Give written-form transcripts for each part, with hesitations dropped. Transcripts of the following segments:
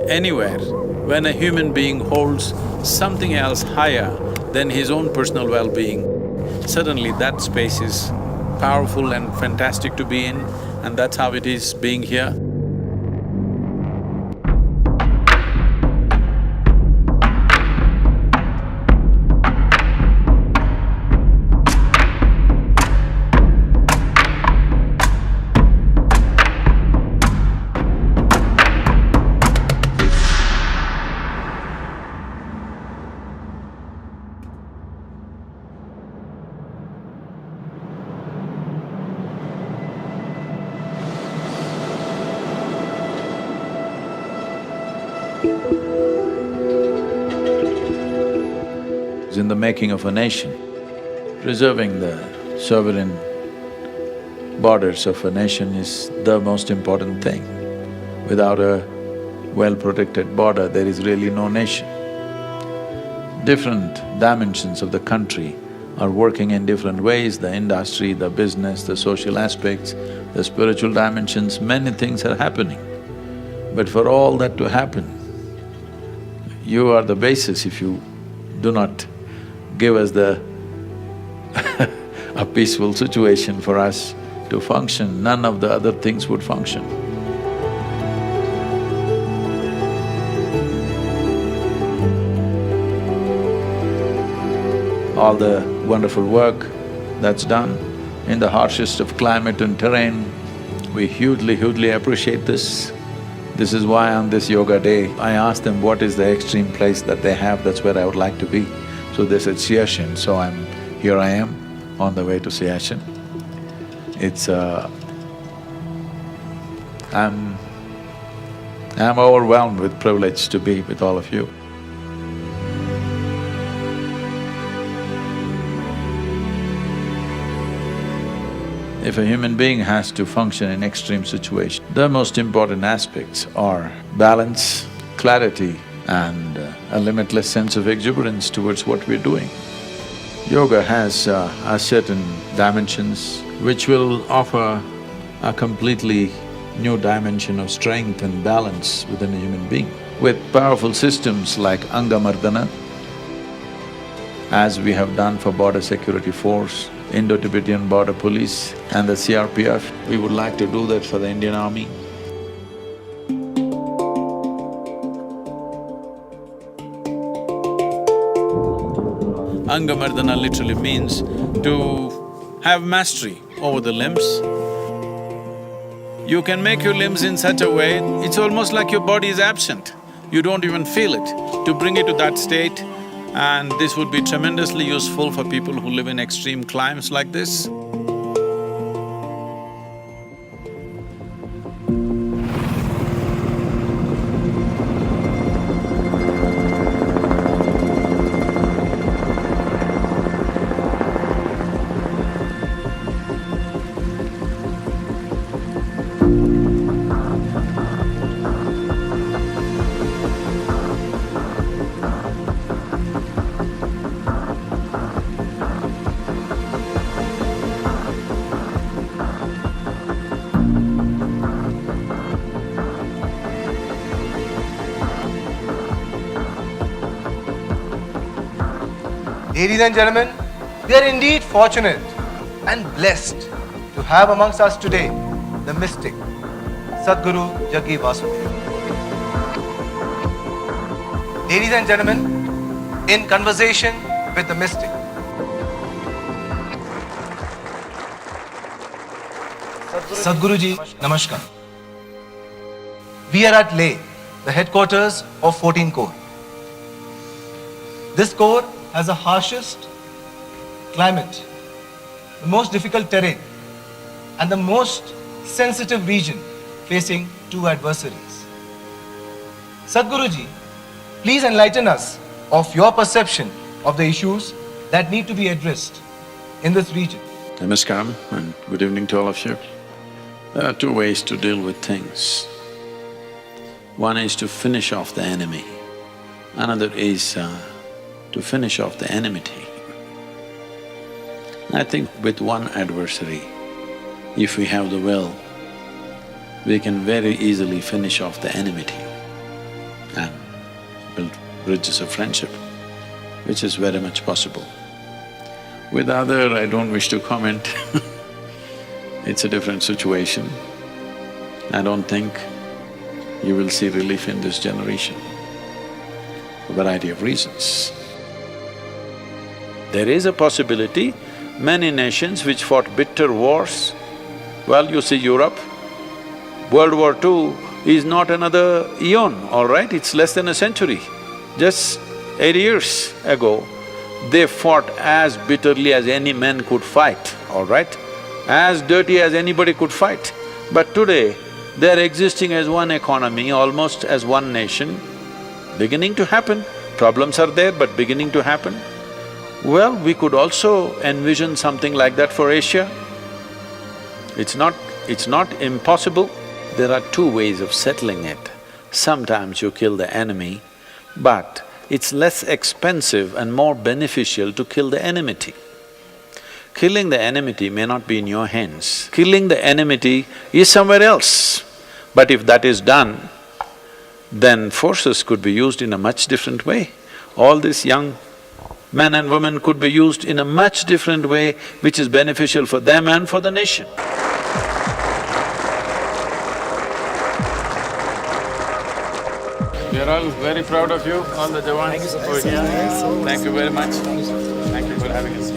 anywhere, when a human being holds something else higher than his own personal well-being, suddenly that space is powerful and fantastic to be in, and that's how it is being here. In the making of a nation, preserving the sovereign borders of a nation is the most important thing. Without a well-protected border, there is really no nation. Different dimensions of the country are working in different ways, the industry, the business, the social aspects, the spiritual dimensions, many things are happening. But for all that to happen, you are the basis. If you do not give us a peaceful situation for us to function, none of the other things would function. All the wonderful work that's done in the harshest of climate and terrain, we hugely appreciate this. This is why on this Yoga Day, I asked them what is the extreme place that they have, that's where I would like to be. So they said Siachen, so here I am on the way to Siachen. I'm overwhelmed with privilege to be with all of you. If a human being has to function in extreme situations, the most important aspects are balance, clarity, and a limitless sense of exuberance towards what we're doing. Yoga has certain dimensions which will offer a completely new dimension of strength and balance within a human being. With powerful systems like Angamardana, as we have done for Border Security Force, Indo-Tibetan Border Police and the CRPF, we would like to do that for the Indian Army. Angamardana literally means to have mastery over the limbs. You can make your limbs in such a way, it's almost like your body is absent. You don't even feel it. To bring it to that state, and this would be tremendously useful for people who live in extreme climes like this. Ladies and gentlemen, we are indeed fortunate and blessed to have amongst us today the mystic, Sadhguru Jaggi Vasudeva. Ladies and gentlemen, in conversation with the mystic. Sadhguru Ji, Namaskar. We are at Leh, the headquarters of 14 Corps. This corps has the harshest climate, the most difficult terrain, and the most sensitive region facing two adversaries. Sadhguru Ji, please enlighten us of your perception of the issues that need to be addressed in this region. Namaskaram and good evening to all of you. There are two ways to deal with things. One is to finish off the enemy, another is to finish off the enmity. I think with one adversary, if we have the will, we can very easily finish off the enmity. and build bridges of friendship, which is very much possible. With other, I don't wish to comment it's a different situation. I don't think you will see relief in this generation, for a variety of reasons. There is a possibility, many nations which fought bitter wars, well, you see Europe, World War II is not another eon, all right? It's less than a century. Just 80 years ago, they fought as bitterly as any man could fight, all right? As dirty as anybody could fight. But today, they're existing as one economy, almost as one nation, beginning to happen. Problems are there, but beginning to happen. Well, we could also envision something like that for Asia. It's not impossible. There are two ways of settling it. Sometimes you kill the enemy, but it's less expensive and more beneficial to kill the enmity. Killing the enmity may not be in your hands. Killing the enmity is somewhere else. But if that is done, then forces could be used in a much different way. All these young men and women could be used in a much different way, which is beneficial for them and for the nation. We are all very proud of you, all the Jawans over here. Thank you very much. Thank you for having us.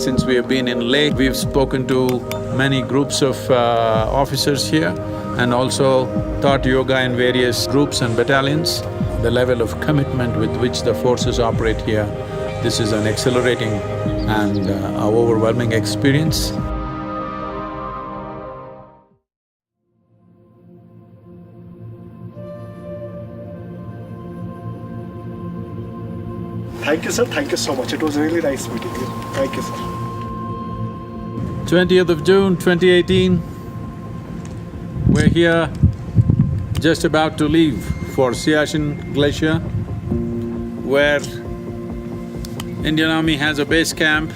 Since we have been in Leh, we've spoken to many groups of officers here and also taught yoga in various groups and battalions. The level of commitment with which the forces operate here, this is an exhilarating and overwhelming experience. Thank you, sir. Thank you so much. It was really nice meeting you. Thank you, sir. 20th of June, 2018, we're here just about to leave for Siachen Glacier, where Indian Army has a base camp,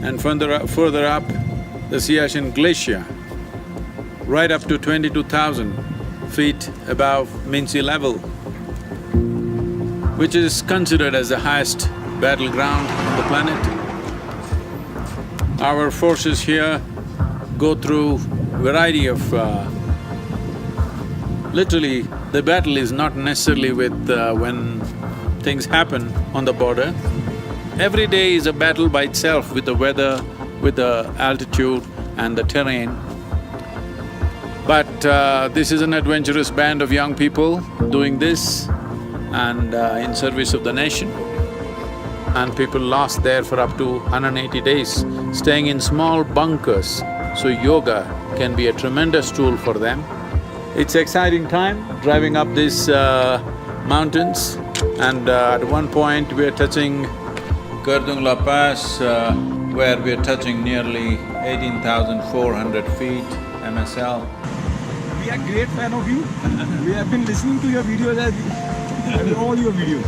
and further up, the Siachen Glacier, right up to 22,000 feet above mean sea level, which is considered as the highest battleground on the planet. Our forces here go through variety of… literally, the battle is not necessarily with when things happen on the border. Every day is a battle by itself with the weather, with the altitude and the terrain. But this is an adventurous band of young people doing this and in service of the nation. And people lost there for up to 180 days, staying in small bunkers, so yoga can be a tremendous tool for them. It's exciting time driving up these mountains, and at one point we are touching Kardungla Pass, where we are touching nearly 18,400 feet MSL. We are great fan of you. We have been listening to your videos all your videos.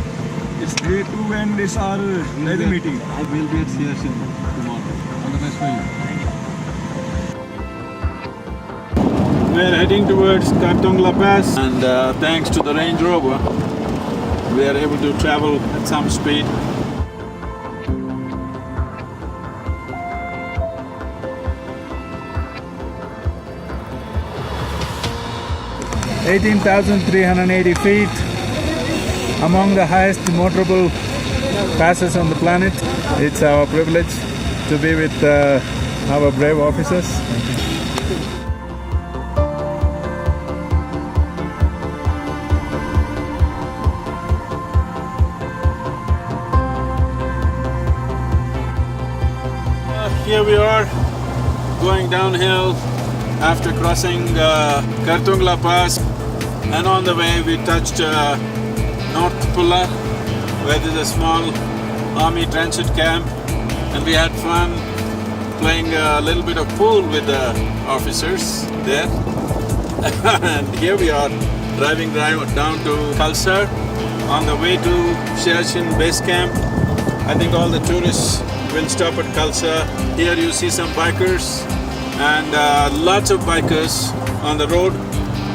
It's great to end this our daily meeting. I will be at Siachen tomorrow. All the best for you. We are heading towards Kardungla Pass, and thanks to the Range Rover, we are able to travel at some speed. 18,380 feet, among the highest motorable passes on the planet. It's our privilege to be with our brave officers. Here we are, going downhill after crossing Kardungla Pass, and on the way we touched North Pulla, where there's a small army transit camp, and we had fun playing a little bit of pool with the officers there. And here we are driving down to Khalsar on the way to Siachen base camp. I think all the tourists will stop at Khalsar. Here you see some bikers and lots of bikers on the road,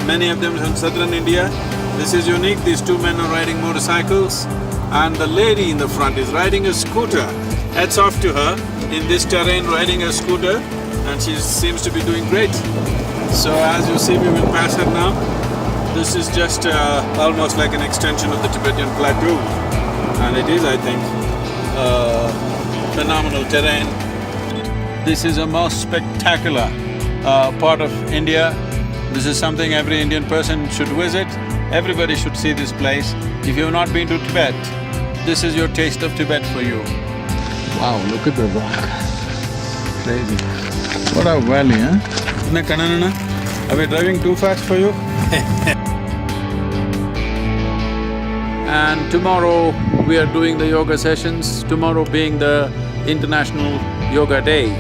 many of them from southern India. This is unique, these two men are riding motorcycles and the lady in the front is riding a scooter. Hats off to her, in this terrain riding a scooter, and she seems to be doing great. So as you see, we will pass her now. This is just almost like an extension of the Tibetan plateau, and it is, I think, phenomenal terrain. This is a most spectacular part of India. This is something every Indian person should visit. Everybody should see this place. If you have not been to Tibet, this is your taste of Tibet for you. Wow, look at the rock. Crazy. What a valley, huh? Are we driving too fast for you? And tomorrow we are doing the yoga sessions, tomorrow being the International Yoga Day.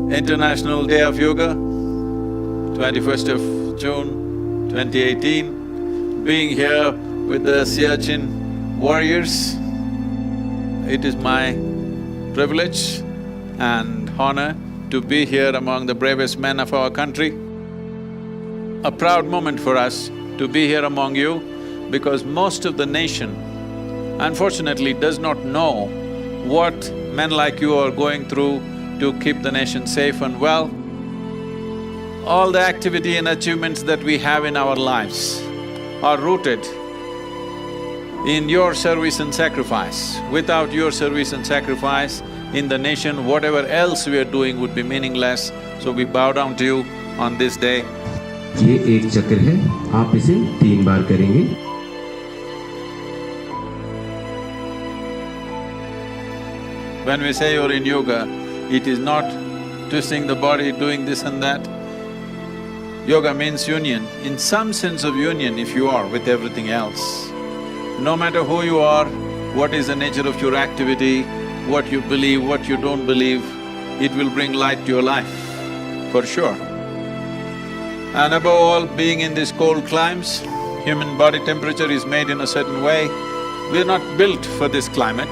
International Day of Yoga, 21st of June, 2018. Being here with the Siachen warriors, it is my privilege and honor to be here among the bravest men of our country. A proud moment for us to be here among you, because most of the nation, unfortunately, does not know what men like you are going through to keep the nation safe and well. All the activity and achievements that we have in our lives are rooted in your service and sacrifice. Without your service and sacrifice in the nation, whatever else we are doing would be meaningless. So we bow down to you on this day. ये एक चक्र है, आप इसे 3 बार करेंगे। When we say you're in yoga, it is not twisting the body, doing this and that. Yoga means union, in some sense of union if you are with everything else. No matter who you are, what is the nature of your activity, what you believe, what you don't believe, it will bring light to your life, for sure. And above all, being in these cold climes, human body temperature is made in a certain way. We're not built for this climate.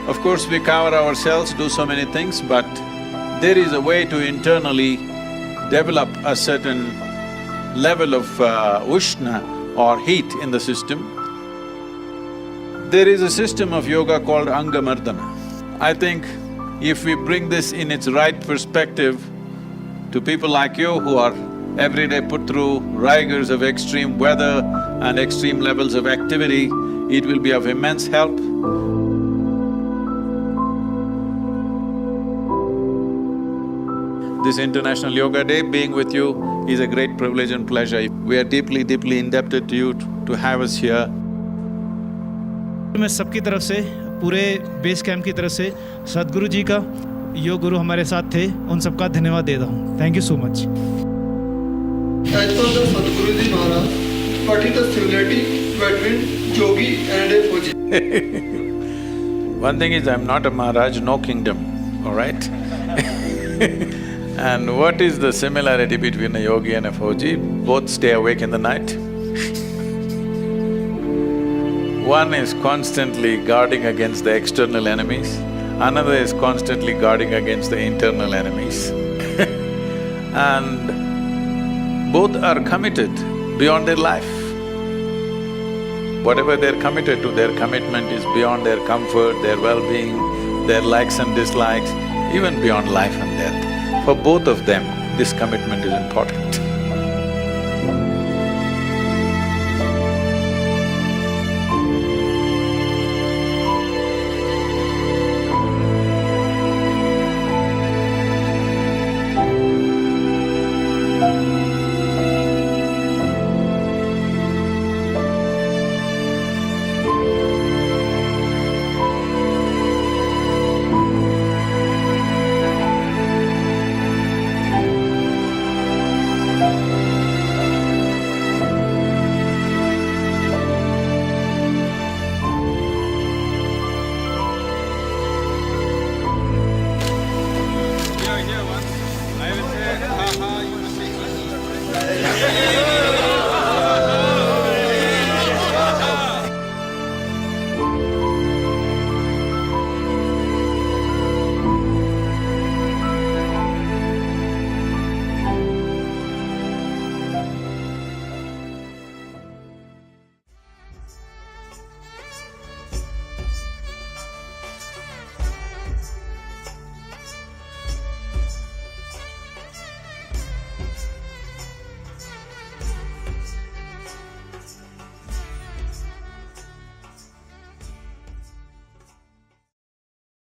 Of course, we cover ourselves, do so many things, but there is a way to internally develop a certain level of ushna or heat in the system. There is a system of yoga called Angamardana. I think if we bring this in its right perspective to people like you who are every day put through rigors of extreme weather and extreme levels of activity, it will be of immense help. This International Yoga Day, being with you, is a great privilege and pleasure. We are deeply, deeply indebted to you to have us here. मैं सबकी तरफ से, पूरे base camp की तरफ से सद्गुरु जी का, योग गुरु हमारे साथ थे, उन सबका धन्यवाद देता हूँ। Thank you so much. As per the Sadhguru Ji Maharaj, what is the similarity between yogi and a Fuji? One thing is, I'm not a Maharaj, no kingdom, all right? And what is the similarity between a yogi and a Fauji? Both stay awake in the night. One is constantly guarding against the external enemies, another is constantly guarding against the internal enemies. And both are committed beyond their life. Whatever they're committed to, their commitment is beyond their comfort, their well-being, their likes and dislikes, even beyond life and death. For both of them, this commitment is important.